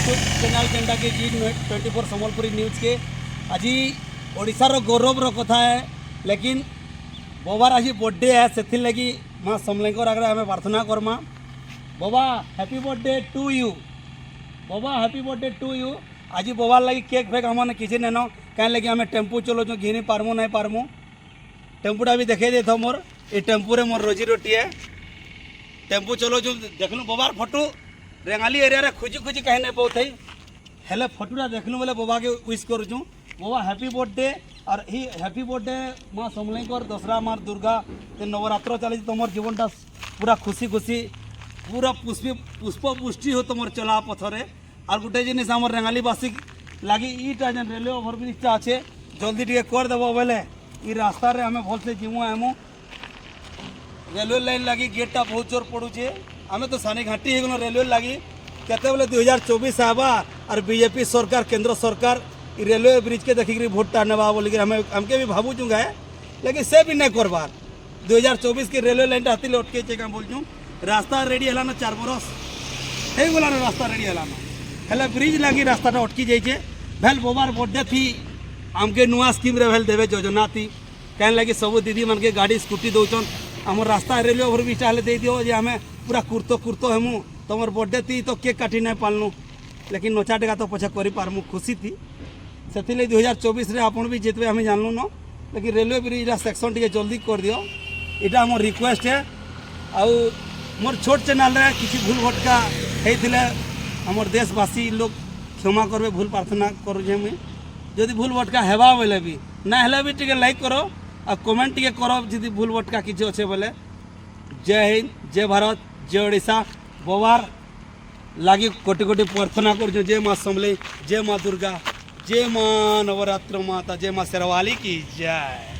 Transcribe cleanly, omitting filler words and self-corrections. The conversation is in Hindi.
यूट्यूब चैनल जेनटा के G24 सम्बलपुरी न्यूज के आज ओडिशार गौरव कथा है। लेकिन बाबार आज बर्थडे है से लगी माँ समलेकर आगे आम प्रार्थना करमा। बाबा हैप्पी बर्थडे टू यू। बाबा हैप्पी बर्थडे टू यू। आज बाबार लगी केक फेक हमने किसी नेन कहीं लगे आम टेम्पू चलो घिनी पारमु नहीं पारमु। टेम्पूटा भी देखे दे मोर ये टेम्पूरे मोर रोजी रोटी है। टेम्पू चलो जो देखलु बाबार फोटो रेंगाली एरिया रे खोजी खोजी कहीं नहीं पाऊँ हेले फोटोटा देखलु बोले बाबा के विश करूँ। बाबा हैप्पी बर्थडे और ही हैप्पी बर्थडे माँ समलेकर दसरा माँ दुर्गा नवरात्र चली तुम जीवनटा पूरा खुशी खुशी पूरा पुष्प पुष्टि हो तुम चला पथरे। और गोटे जिनिस आम रेंगालीवासी लगी ईटा जेन रेलवे ओभरब्रिजटा अच्छे जल्दी टे करदेव बोले ये रास्ता रे आम भलसे जीमु आमु। रेलवे लाइन लगी गेटा बहुत जोर पड़ुचे आम तो सानी घाटी हो गल रेलवे लगी केते बोले 2024 आवा और बीजेपी सरकार केंद्र सरकार रेलवे ब्रिज के देखिक भोट टाणवा बोलिक हमके भी भावुँ गाए। लेकिन से भी नहीं करवार 2024 के रेलवे लाइन हाथी अटके क्या बोलूँ रास्ता रेडी है 4 बरस हो गलान रास्ता रेडी है ब्रिज लगी रास्ता अटकी जाइए। भेल बाबार बर्थडे थी आमके नुआ स्कीम रे भेल देवे योजना थी कहीं लगे सब दीदी मन के गाड़ी स्कूटी दौन आम रास्ता रेलवे ओभरब्रिज हेल्ले दे दियो जे आम पूरा कुर्तो कुर्तो हेमु तुम बर्थडे थी तो केक काटी नहीं पालनु। लेकिन नचा टेका तो पछे कर पारमु खुशी थी से 2024 रे आपन भी जितबे हमें जानलु न। लेकिन रेलवे ब्रिज सेक्शन टी जल्दी कर दियो इटा मोर रिक्वेस्ट है। आउ मोर छोट चैनल रे किसी भूल भटका होइथिले हमर देशवासी लोग क्षमा करबे भूल प्रार्थना करूँ मुई जदि भूल भटका हेबा बोले भी ना हेले भी टिके लाइक करो और कमेंट टिके करो जदि भूल भटका किसी अच्छे बोले। जय हिंद जय भारत जय ओडिशा। बाबार लगी कोटि कोटि प्रार्थना कर जय माँ समले जय माँ दुर्गा जय माँ नवरात्र माता जय माँ शेरवाली की जय।